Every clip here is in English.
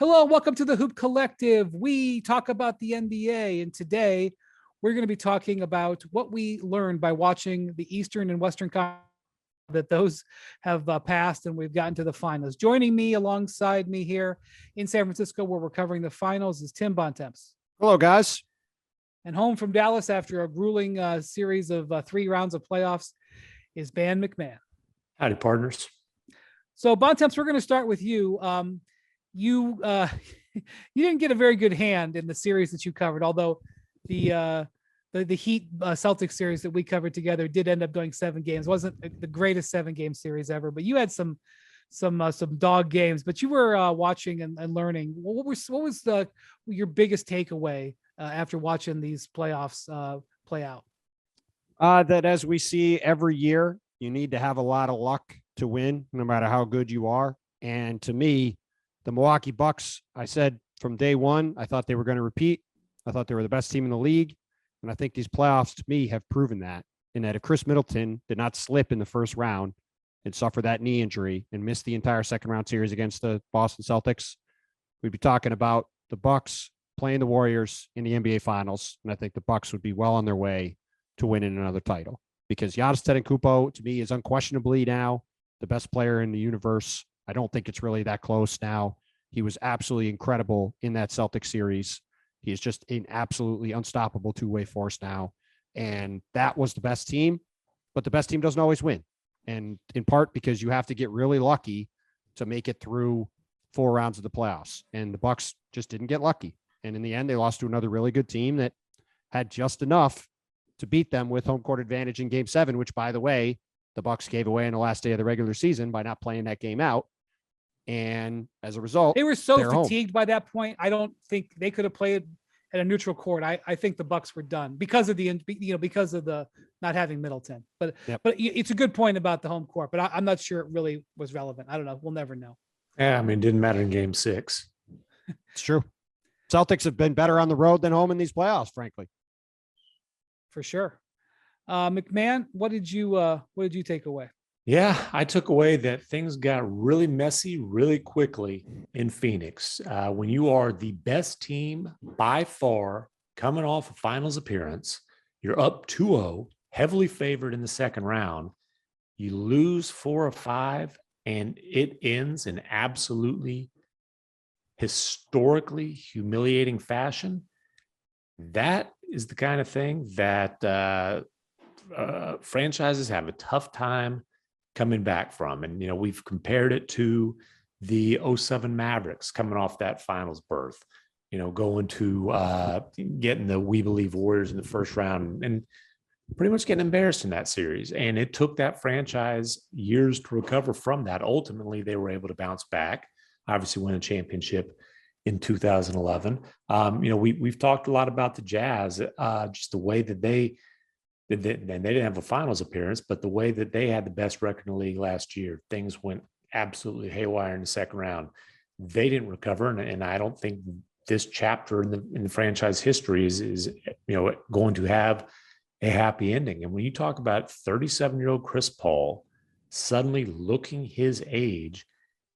Hello, welcome to the Hoop Collective. We talk about the NBA, and today we're going to be talking about what we learned by watching the Eastern and Western Conference, that those have passed, and we've gotten to the finals. Joining me alongside me here in San Francisco, where we're covering the finals, is Tim Bontemps. Hello, guys. And home from Dallas after a grueling series of 3 rounds of playoffs is Ben MacMahon. Howdy, partners. So, Bontemps, we're going to start with you. You didn't get a very good hand in the series that you covered, although the Heat Celtics series that we covered together did end up doing 7 games. It wasn't the greatest 7-game series ever, but you had some dog games. But you were watching and learning. What was your biggest takeaway after watching these playoffs play out? That as we see every year, you need to have a lot of luck to win, no matter how good you are. And to me, the Milwaukee Bucks, I said from day one, I thought they were going to repeat. I thought they were the best team in the league. And I think these playoffs, to me, have proven that. And that if Khris Middleton did not slip in the first round and suffer that knee injury and miss the entire second round series against the Boston Celtics, we'd be talking about the Bucks playing the Warriors in the NBA Finals. And I think the Bucks would be well on their way to winning another title. Because Giannis Antetokounmpo, to me, is unquestionably now the best player in the universe. I don't think it's really that close now. He was absolutely incredible in that Celtics series. He is just an absolutely unstoppable two-way force now. And that was the best team, but the best team doesn't always win. And in part because you have to get really lucky to make it through 4 rounds of the playoffs. And the Bucks just didn't get lucky. And in the end, they lost to another really good team that had just enough to beat them with home court advantage in Game 7, which, by the way, the Bucks gave away in the last day of the regular season by not playing that game out. And as a result, they were so fatigued by that point. I don't think they could have played at a neutral court. I think the Bucks were done because of the not having Middleton. But it's a good point about the home court. But I'm not sure it really was relevant. I don't know. We'll never know. Yeah, I mean, it didn't matter in Game 6. It's true. Celtics have been better on the road than home in these playoffs, frankly. For sure. MacMahon, what did you take away? Yeah, I took away that things got really messy really quickly in Phoenix. When you are the best team by far coming off a finals appearance, you're up 2-0, heavily favored in the second round. You lose 4 of 5, and it ends in absolutely historically humiliating fashion. That is the kind of thing that franchises have a tough time coming back from. And, we've compared it to the 2007 Mavericks coming off that finals berth, going to getting the We Believe Warriors in the first round and pretty much getting embarrassed in that series. And it took that franchise years to recover from that. Ultimately, they were able to bounce back, obviously win a championship in 2011. We've talked a lot about the Jazz, just the way that they didn't have a finals appearance, but the way that they had the best record in the league last year, things went absolutely haywire in the second round. They didn't recover, and I don't think this chapter in the franchise history is going to have a happy ending. And when you talk about 37-year-old Chris Paul suddenly looking his age,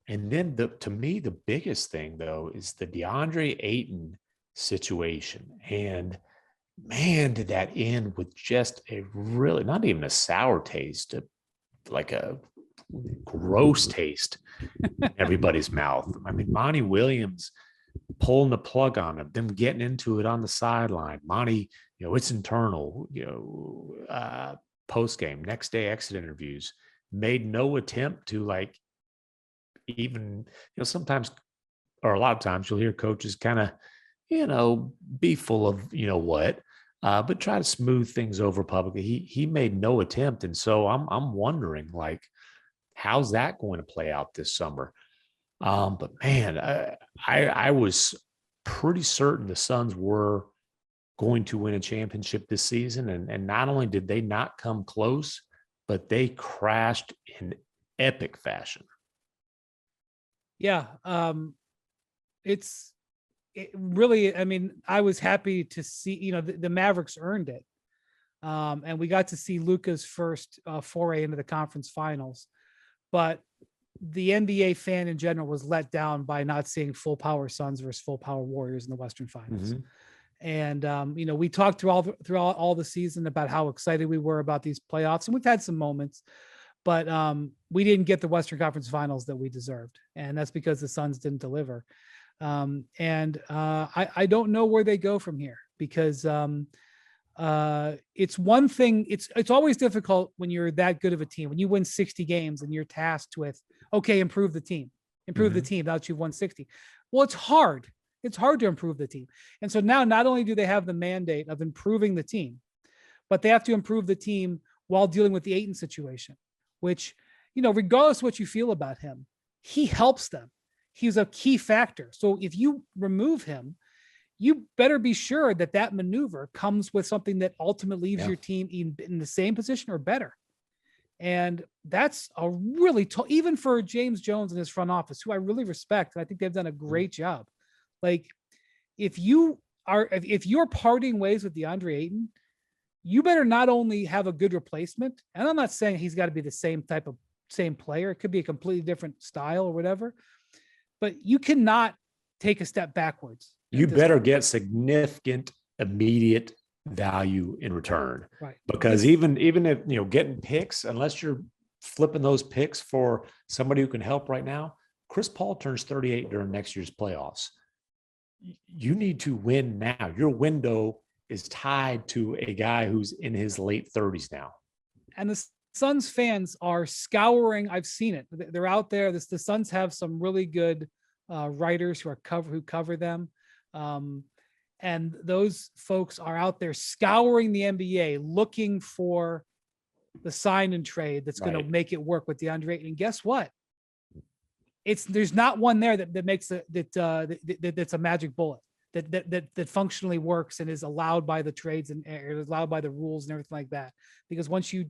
and then to me the biggest thing though is the Deandre Ayton situation. And man, did that end with just a really, not even a sour taste, like a gross taste in everybody's mouth. I mean, Monty Williams pulling the plug on him, them getting into it on the sideline. Monty, it's internal, post game, next day exit interviews, made no attempt to even, sometimes, or a lot of times you'll hear coaches kind of, be full of, what, but try to smooth things over publicly. He made no attempt. And so I'm wondering, how's that going to play out this summer? But man, I was pretty certain the Suns were going to win a championship this season. And not only did they not come close, but they crashed in epic fashion. Yeah. It really, I mean, I was happy to see, the Mavericks earned it. And we got to see Luka's first foray into the conference finals. But the NBA fan in general was let down by not seeing full power Suns versus full power Warriors in the Western Finals. Mhm. And we talked throughout all the season about how excited we were about these playoffs, and we've had some moments, but we didn't get the Western Conference Finals that we deserved, and that's because the Suns didn't deliver. I don't know where they go from here, because it's one thing. It's always difficult when you're that good of a team, when you win 60 games and you're tasked with, okay, improve the team now that you've won 60. Well, it's hard. It's hard to improve the team. And so now not only do they have the mandate of improving the team, but they have to improve the team while dealing with the Ayton situation, which, regardless of what you feel about him, he helps them. He's a key factor. So if you remove him, you better be sure that maneuver comes with something that ultimately leaves your team in the same position or better. And that's a really even for James Jones and his front office, who I really respect. And I think they've done a great job. Like, if you're parting ways with DeAndre Ayton, you better not only have a good replacement, and I'm not saying he's got to be the same player. It could be a completely different style or whatever, but you cannot take a step backwards. You better get significant immediate value in return, right? Because even if getting picks, unless you're flipping those picks for somebody who can help right now, Chris Paul turns 38 during next year's playoffs. You need to win now. Your window is tied to a guy who's in his late 30s now. And the Suns fans are scouring. I've seen it. They're out there. The Suns have some really good writers who cover them. And those folks are out there scouring the NBA, looking for the sign and trade that's going to make it work with DeAndre Ayton. And guess what? There's not one there that makes that's a magic bullet that functionally works and is allowed by the trades and is allowed by the rules and everything like that. Because once you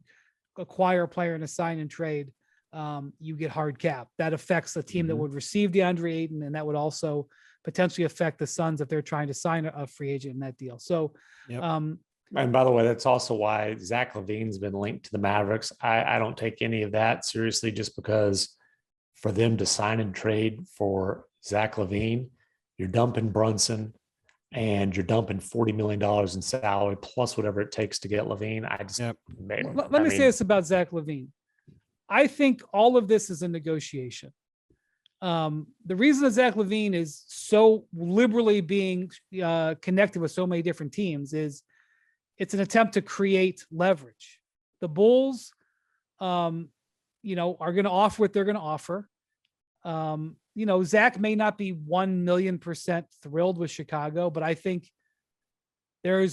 acquire a player in a sign and trade, you get hard cap. That affects the team that would receive DeAndre Ayton, and that would also potentially affect the Suns if they're trying to sign a free agent in that deal. So, and by the way, that's also why Zach LaVine's been linked to the Mavericks. I don't take any of that seriously, just because for them to sign and trade for Zach LaVine, you're dumping Brunson and you're dumping $40 million in salary plus whatever it takes to get LaVine. Let me say this about Zach LaVine. I think all of this is a negotiation. The reason that Zach LaVine is so liberally being connected with so many different teams is it's an attempt to create leverage. The Bulls, are going to offer what they're going to offer. Zach may not be 1,000,000% thrilled with Chicago, but I think I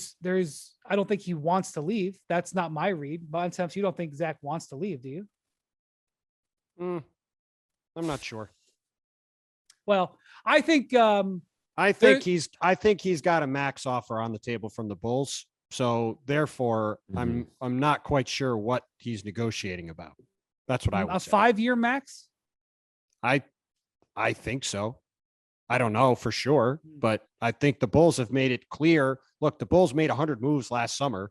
don't think he wants to leave. That's not my read. Bontemps, you don't think Zach wants to leave, do you? I'm not sure. Well, I think he's got a max offer on the table from the Bulls. So therefore, I'm not quite sure what he's negotiating about. That's what I would say. A 5-year max? I think so. I don't know for sure, but I think the Bulls have made it clear. Look, the Bulls made 100 moves last summer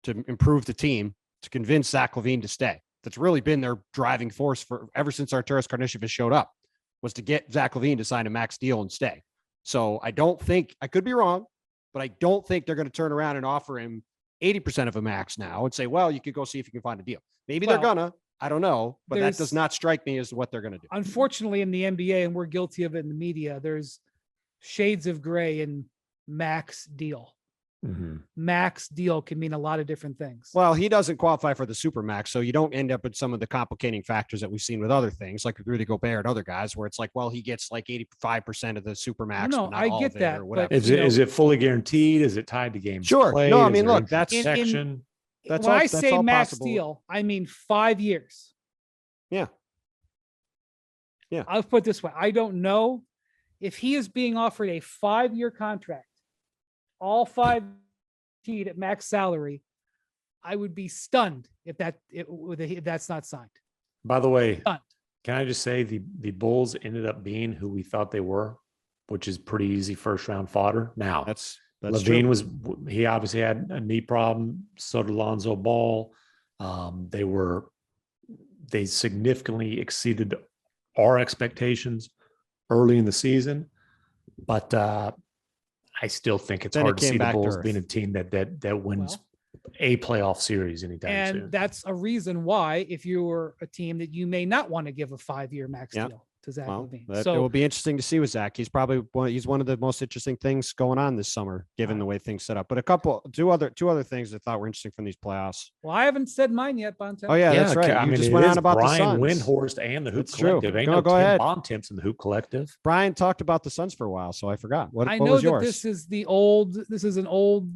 to improve the team, to convince Zach LaVine to stay. That's really been their driving force for ever since Arturas Karnisovas showed up, was to get Zach LaVine to sign a max deal and stay. So I don't think, I could be wrong, but I don't think they're going to turn around and offer him 80% of a max now and say, well, you could go see if you can find a deal. Maybe they're gonna, I don't know, but that does not strike me as what they're going to do. Unfortunately, in the NBA, and we're guilty of it in the media, there's shades of gray in max deal. Max deal can mean a lot of different things. Well, he doesn't qualify for the super max, so you don't end up with some of the complicating factors that we've seen with other things, like Rudy Gobert and other guys, where it's like, well, he gets like 85% of the super max. No, I get that. But is it fully guaranteed? Is it tied to games? Sure. Played? No, I mean, look, that's section. When I say max deal, I mean 5 years. Yeah. I'll put it this way. I don't know if he is being offered a 5-year contract, all 5 at max salary. I would be stunned if that's not signed. By the way, can I just say the Bulls ended up being who we thought they were, which is pretty easy first round fodder. Now that's LaVine he obviously had a knee problem. So did Lonzo Ball. They significantly exceeded our expectations early in the season, but I still think it's Then hard it to see came the back to Bulls earth. being a team that wins Well, a playoff series anytime and soon. that's a reason why, if you were a team, that you may not want to give a 5-year max Yep. deal to Zach Well, LaVine. it So will be interesting to see with Zach. He's probably one of the most interesting things going on this summer, given the way things set up. But two other things I thought were interesting from these playoffs. well, I haven't said mine yet, Bontemps. Oh yeah, that's right. I You mean, just it went is on about Brian the Suns. Windhorst and the Hoop That's true. Collective. Ain't Go no go Tim ahead. Bontemps in the Hoop Collective. Brian talked about the Suns for a while, so I forgot. What I what know was that yours?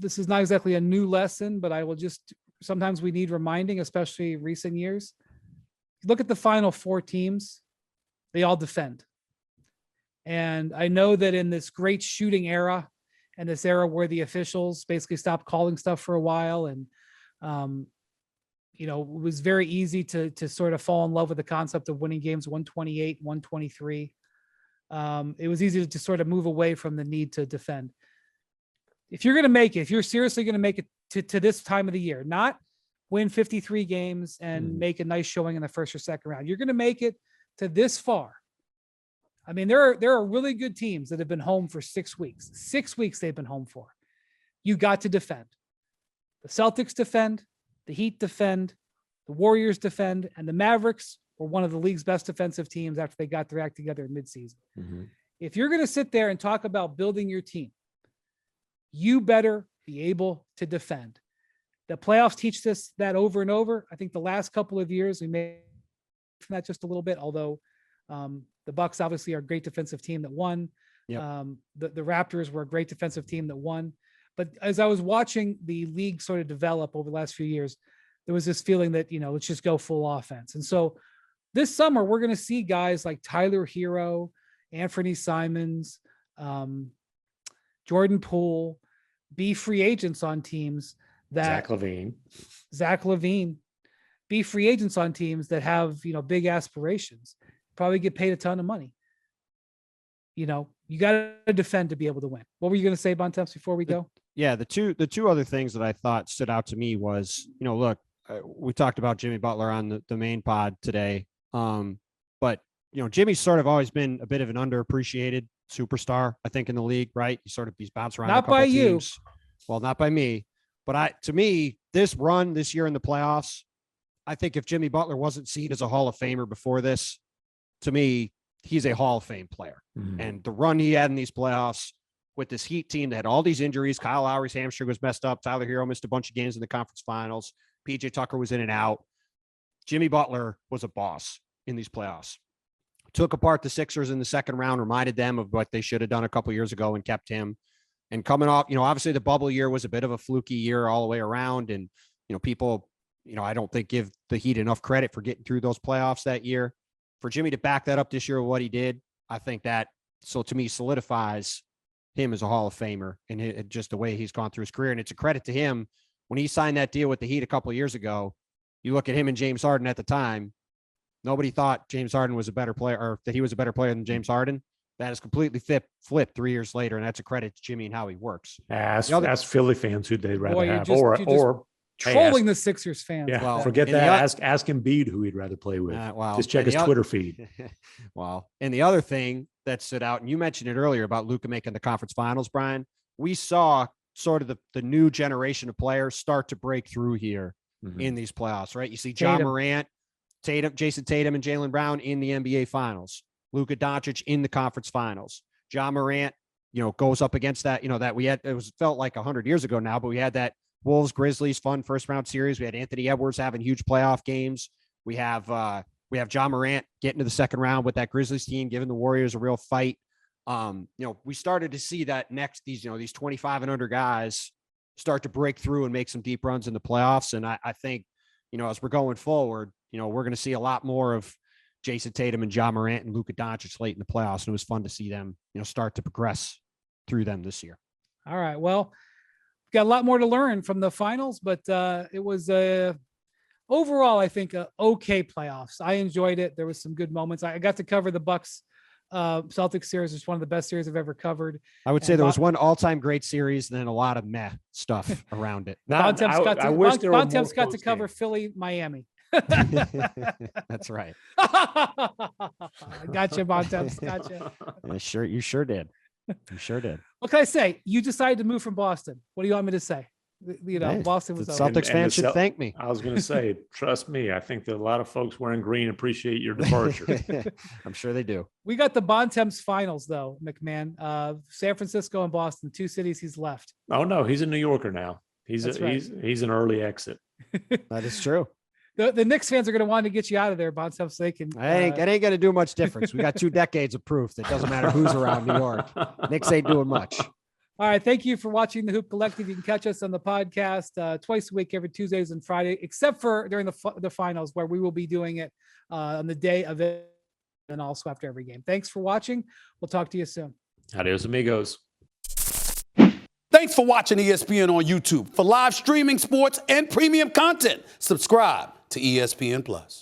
this is not exactly a new lesson, but I will just, sometimes we need reminding, especially recent years. Look at the final 4 teams, they all defend. And I know that in this great shooting era, and this era where the officials basically stopped calling stuff for a while, and it was very easy to sort of fall in love with the concept of winning games 128, 123. It was easy to sort of move away from the need to defend. If you're going to make it, if you're seriously going to make it to this time of the year, not win 53 games and make a nice showing in the first or second round, you're going to make it to this far. I mean, there are really good teams that have been home for 6 weeks. 6 weeks they've been home for. You got to defend. The Celtics defend, the Heat defend, the Warriors defend, and the Mavericks were one of the league's best defensive teams after they got their act together in midseason. If you're going to sit there and talk about building your team, you better be able to defend. The playoffs teach us that over and over. I think the last couple of years we made from that just a little bit, although the Bucks obviously are a great defensive team that won. Yep. The Raptors were a great defensive team that won. But as I was watching the league sort of develop over the last few years, there was this feeling that, let's just go full offense. And so this summer, we're going to see guys like Tyler Hero, Anthony Simons, Jordan Poole be free agents on teams that Zach LaVine be free agents on teams that have, big aspirations, probably get paid a ton of money. You got to defend to be able to win. What were you going to say, Bontemps, before we go? Yeah, the two other things that I thought stood out to me was, look, we talked about Jimmy Butler on the main pod today. But Jimmy's sort of always been a bit of an underappreciated superstar, I think, in the league, right? He's bounced around. Not by you. Well, not by me. But to me, this run this year in the playoffs, I think if Jimmy Butler wasn't seen as a Hall of Famer before this, to me, he's a Hall of Fame player. And the run he had in these playoffs with this Heat team that had all these injuries, Kyle Lowry's hamstring was messed up, Tyler Hero missed a bunch of games in the conference finals, PJ Tucker was in and out. Jimmy Butler was a boss in these playoffs. Took apart the Sixers in the second round, reminded them of what they should have done a couple years ago and kept him. And coming off, obviously the bubble year was a bit of a fluky year all the way around. And, people, I don't think give the Heat enough credit for getting through those playoffs that year. For Jimmy to back that up this year with what he did, I think that, so to me, solidifies him as a Hall of Famer and just the way he's gone through his career. And it's a credit to him. When he signed that deal with the Heat a couple of years ago, you look at him and James Harden at the time, nobody thought James Harden was a better player or that he was a better player than James Harden. That is completely flipped 3 years later. And that's a credit to Jimmy and how he works. Ask Philly fans who they'd rather have, or trolling the Sixers fans. Yeah, well, forget that. Ask Embiid who he'd rather play with. Just check his Twitter feed. Well, and the other thing that stood out, and you mentioned it earlier about Luka making the conference finals, Brian, we saw sort of the new generation of players start to break through here in these playoffs, right? You see Ja Morant, Jason Tatum, and Jaylen Brown in the NBA finals. Luka Doncic in the conference finals. Ja Morant, goes up against that, that we had, felt like 100 years ago now, but we had that Wolves Grizzlies fun first round series. We had Anthony Edwards having huge playoff games. We have Ja Morant getting to the second round with that Grizzlies team, giving the Warriors a real fight. We started to see that these 25 and under guys start to break through and make some deep runs in the playoffs. And I think, as we're going forward, we're going to see a lot more of Jason Tatum and Ja Morant and Luka Doncic late in the playoffs. And it was fun to see them, start to progress through them this year. All right. Well, got a lot more to learn from the finals, but it was overall, I think, okay playoffs. I enjoyed it. There was some good moments. I got to cover the Bucks Celtics series. It's one of the best series I've ever covered. I would say there was one all-time great series and then a lot of meh stuff around it. Bontemps got to cover Philly, Miami. That's right. Gotcha, Bontemps. Gotcha. You sure did. You sure did. What can I say? You decided to move from Boston. What do you want me to say? Hey, Boston was the over. Celtics fans should thank me. I was going to say, trust me. I think that a lot of folks wearing green appreciate your departure. I'm sure they do. We got the Bontemps finals, though, MacMahon. San Francisco and Boston, 2 cities he's left. Oh no, he's a New Yorker now. He's right. he's an early exit. That is true. The Knicks fans are going to want to get you out of there, Bontemps. So they can. It ain't going to do much difference. We got 2 decades of proof that doesn't matter who's around New York. Knicks ain't doing much. All right. Thank you for watching the Hoop Collective. You can catch us on the podcast twice a week, every Tuesdays and Friday, except for during the finals, where we will be doing it on the day of it and also after every game. Thanks for watching. We'll talk to you soon. Adios, amigos. Thanks for watching ESPN on YouTube. For live streaming, sports, and premium content, subscribe to ESPN+.